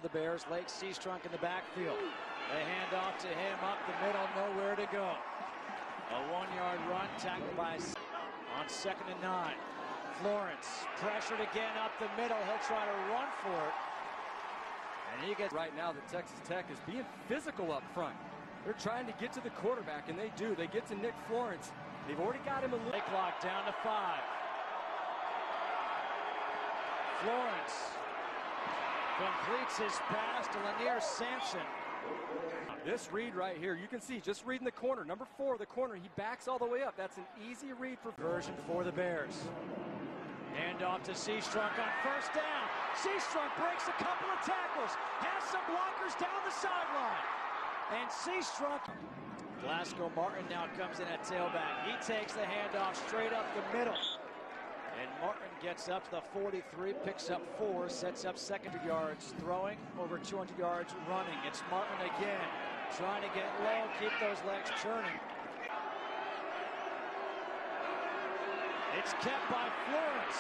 the Bears. Lake Seastrunk in the backfield. They hand off to him up the middle, nowhere to go. A 1-yard run tackled by on 2nd and 9. Florence pressured again up the middle. He'll try to run for it. And he gets right now that Texas Tech is being physical up front. They're trying to get to the quarterback, and they do. They get to Nick Florence. They've already got him a little. Play clock down to 5. Florence completes his pass to Lanier Sampson. This read right here, you can see, just reading the corner. Number 4, the corner, he backs all the way up. That's an easy read for version for the Bears. Hand off to Seastrunk on 1st down. Seastrunk breaks a couple of tackles, has some blockers down the sideline. And Seastrunk. Glasgow Martin now comes in at tailback. He takes the handoff straight up the middle. And Martin gets up to the 43, picks up 4, sets up 200 yards throwing, over 200 yards running. It's Martin again, trying to get low, keep those legs churning. It's kept by Florence,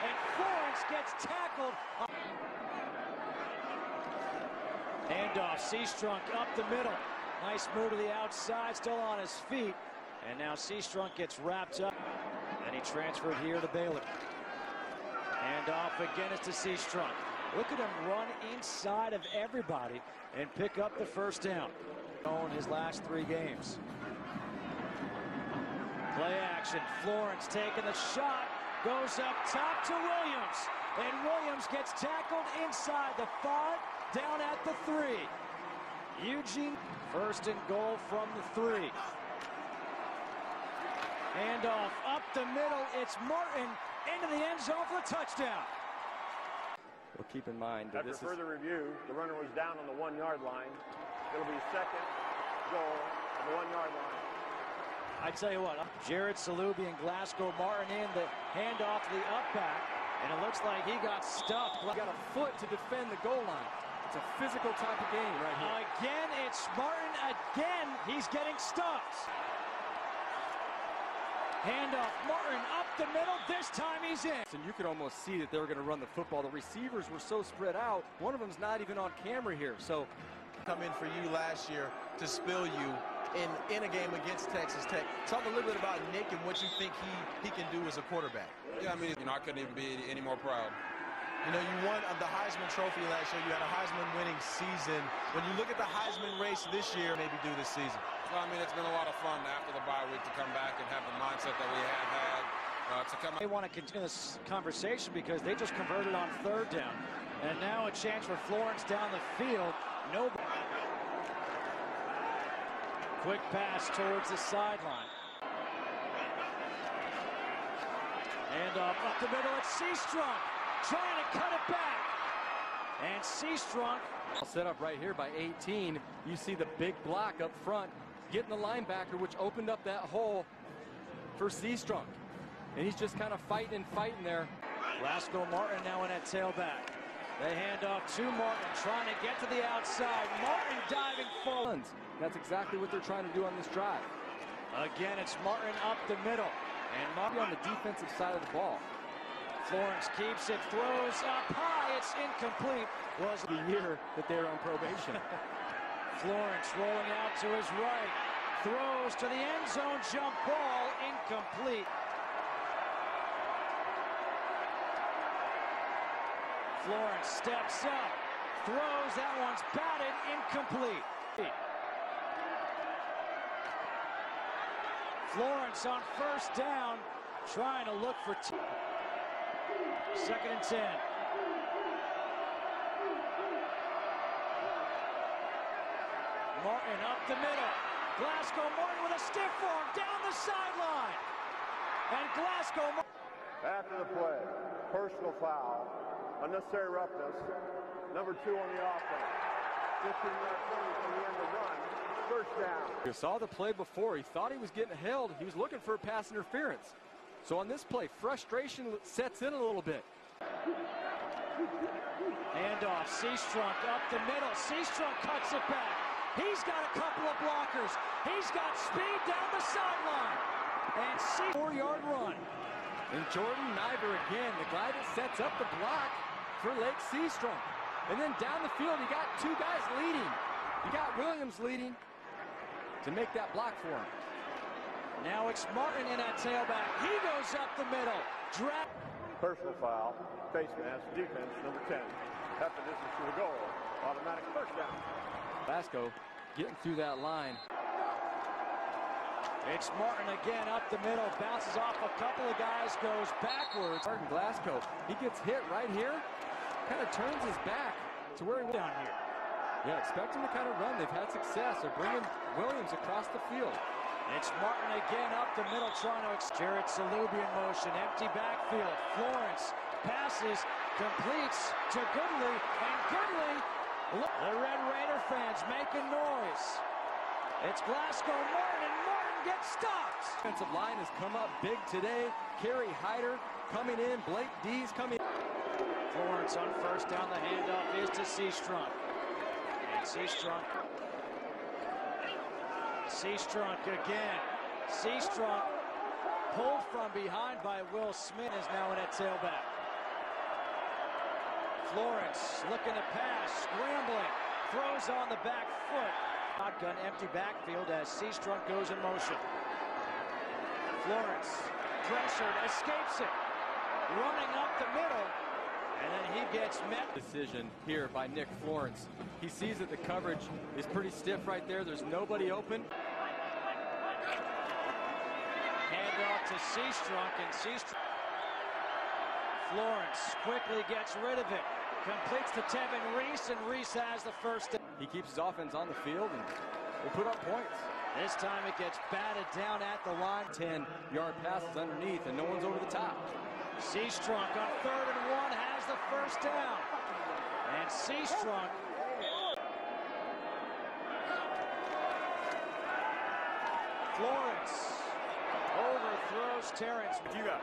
and Florence gets tackled. Handoff, Seastrunk up the middle. Nice move to the outside, still on his feet. And now Seastrunk gets wrapped up. And he transferred here to Baylor. Handoff again is to Seastrunk. Look at him run inside of everybody and pick up the 1st down. On his last 3 games. Play action. Florence taking the shot. Goes up top to Williams. And Williams gets tackled inside the 5, down at the 3. Eugene, 1st and goal from the 3. Handoff up the middle. It's Martin into the end zone for the touchdown. Well, keep in mind that after further review, the runner was down on the 1-yard line. It'll be 2nd goal on the 1-yard line. I tell you what, Jared Salubi and Glasgow Martin in the handoff to the up back, and it looks like he got stuffed. He got a foot to defend the goal line. It's a physical type of game right here. Again, it's Martin. Again, he's getting stuffed. Handoff, Martin up the middle. This time he's in. And you could almost see that they were going to run the football. The receivers were so spread out. One of them's not even on camera here. So, come in for you last year to spill you in a game against Texas Tech. Talk a little bit about Nick and what you think he can do as a quarterback. Yeah, I mean, I couldn't even be any more proud. You know, you won the Heisman Trophy last year. You had a Heisman winning season. When you look at the Heisman race this year, maybe do this season. Well, I mean, it's been a lot of fun after the bye week to come back and have the mindset that we have had. They want to continue this conversation because they just converted on 3rd down. And now a chance for Florence down the field. Nobody. Quick pass towards the sideline. And up the middle, it's Seastrunk trying to cut it back. And Seastrunk. Set up right here by 18. You see the big block up front, getting the linebacker, which opened up that hole for Seastrunk. And he's just kind of fighting there. Glasgow Martin now in at tailback. They hand off to Martin, trying to get to the outside. Martin diving forward. That's exactly what they're trying to do on this drive. Again, it's Martin up the middle. And Martin on the defensive side of the ball. Florence keeps it, throws up high, it's incomplete. Was the year that they're on probation. Florence rolling out to his right. Throws to the end zone, jump ball, incomplete. Florence steps up, throws, that one's batted, incomplete. Florence on 1st down, trying to look for 2nd and 10. Martin up the middle. Glasgow Martin with a stiff arm down the sideline. And Glasgow Martin. After the play, personal foul, unnecessary roughness, number 2 on the offense. 15-yard penalty from the end of the run. 1st down. You saw the play before. He thought he was getting held. He was looking for pass interference. So on this play, frustration sets in a little bit. Handoff, Seastrunk up the middle. Seastrunk cuts it back. He's got a couple of blockers. He's got speed down the sideline. And 4-yard run. And Jordan Niver again, the guy that sets up the block for Lake Seastrunk. And then down the field, you got two guys leading. You got Williams leading to make that block for him. Now it's Martin in at tailback. He goes up the middle. Personal foul, face mask, defense, number 10. Half the distance to the goal. Automatic first down. Glasgow getting through that line. It's Martin again up the middle. Bounces off a couple of guys, goes backwards. Martin Glasgow, he gets hit right here. Kind of turns his back to where he went down here. Yeah, expect him to kind of run. They've had success. They're bringing Williams across the field. It's Martin again up the middle, trying to Jared Salubi in motion. Empty backfield. Florence passes, completes to Goodley, and Goodley. The Red Raider fans making noise. It's Glasgow, Martin, and Martin gets stopped. Defensive line has come up big today. Kerry Hyder coming in. Blake Dees coming in. Florence on first down. The handoff is to Seastrunk. And Seastrunk again. Seastrunk pulled from behind by Will Smith is now in at tailback. Florence looking to pass, scrambling, throws on the back foot. Shotgun, empty backfield as Seastrunk goes in motion. Florence pressured, escapes it, running up the middle, and then he gets met. Decision here by Nick Florence. He sees that the coverage is pretty stiff right there. There's nobody open. Handoff to Seastrunk, and Seastrunk. Florence quickly gets rid of it. Completes to Tevin Reese, and Reese has the first. He keeps his offense on the field and will put up points. This time it gets batted down at the line. 10-yard passes underneath, and no one's over the top. Seastrunk on 3rd and 1 has the first down. And Seastrunk. Florence overthrows Terrence. You got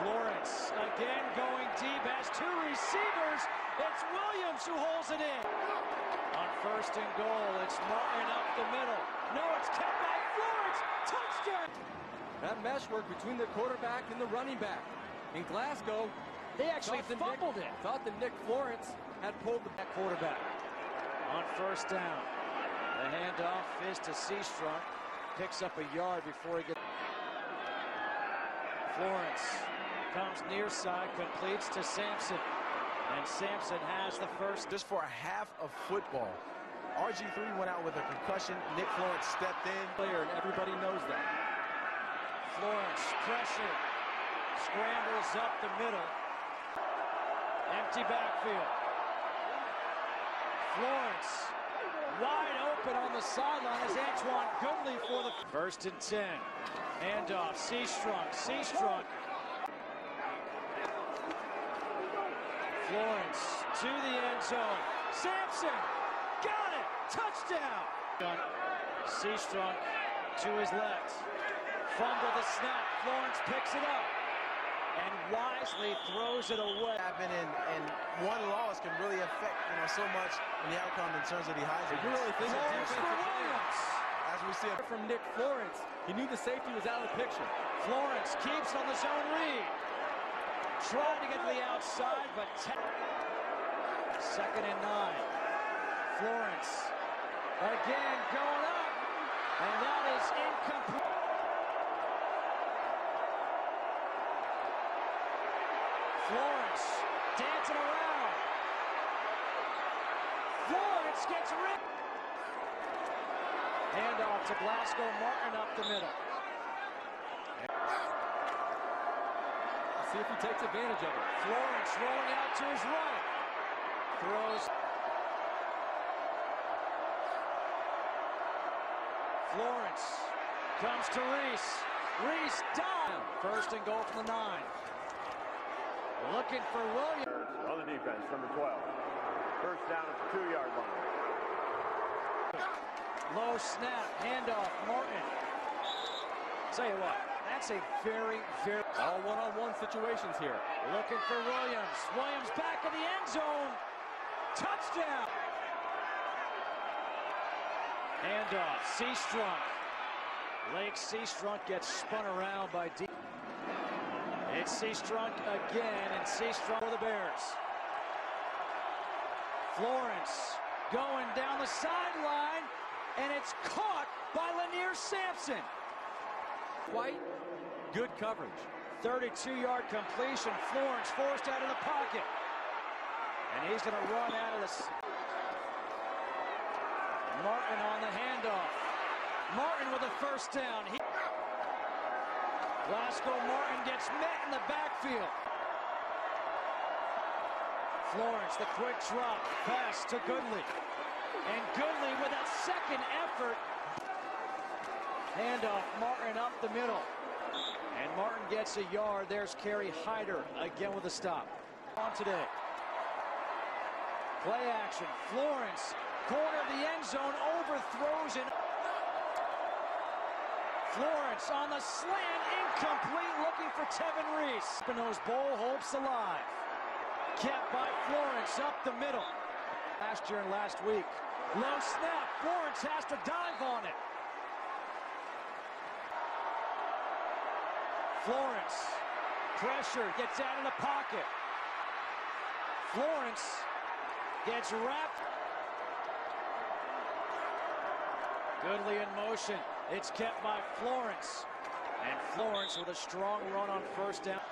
Florence again going deep, has two receivers. It's Williams who holds it in. On 1st and goal, it's Martin up the middle. No, it's kept by Florence. Touchdown. That mesh work between the quarterback and the running back. In Glasgow, they actually fumbled it. Thought that Nick Florence had pulled the quarterback. On 1st down, the handoff is to Seastrunk. Picks up a yard before he gets. Florence comes near side, completes to Sampson. And Sampson has the first. Just for a half of football. RG3 went out with a concussion. Nick Florence stepped in. Player, and everybody knows that. Florence pressure. Scrambles up the middle. Empty backfield. Florence wide open on the sideline as Antoine Goodley for the 1st and 10. Handoff, Seastrunk. Florence to the end zone. Sampson got it. Touchdown. Seastrunk to his left. Fumble the snap. Florence picks it up and wisely throws it away. And one loss can really affect so much in the outcome in terms of the Heisman. You really think for Williams. As we see from Nick Florence, he knew the safety was out of the picture. Florence keeps on the zone read. Tried to get to the outside, but 2nd and 9. Florence again going up, and that is incomplete. Florence dancing around. Florence gets ripped. Handoff to Glasgow, Martin up the middle. See if he takes advantage of it. Florence rolling out to his right. Throws. Florence comes to Reese. Reese down. 1st and goal from the 9. Looking for Williams. on the defense, number 12. First down at the 2-yard line. Low snap, handoff, Martin. Tell you what, that's a very, all one-on-one situations here. Looking for Williams. Williams back in the end zone. Touchdown. Handoff, Seastrunk. Lake Seastrunk gets spun around by D. It's Seastrunk again, and Seastrunk for the Bears. Florence going down the sideline, and it's caught by Lanier Sampson. Quite good coverage. 32-yard completion. Florence forced out of the pocket. And he's going to run out of this. Martin on the handoff. Martin with a first down. Glasgow Martin gets met in the backfield. Florence, the quick drop. Pass to Goodley. And Goodley with a second effort. Handoff, Martin up the middle. And Martin gets a yard. There's Kerry Hyder again with a stop. On today. Play action. Florence, corner of the end zone, overthrows it. Florence on the slant, incomplete, looking for Tevin Reese. Spino's Bowl hopes alive. Kept by Florence up the middle. Last year and last week. Low snap. Florence has to dive on it. Florence, pressure, gets out of the pocket. Florence gets wrapped. Goodley in motion. It's kept by Florence. And Florence with a strong run on first down.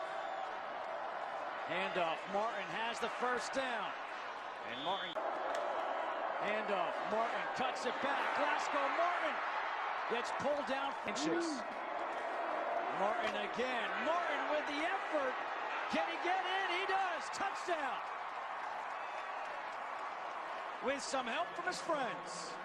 Handoff. Martin has the first down. And Martin. Handoff. Martin cuts it back. Glasgow Martin gets pulled down inches. Martin again. Martin with the effort. Can he get in? He does. Touchdown. With some help from his friends.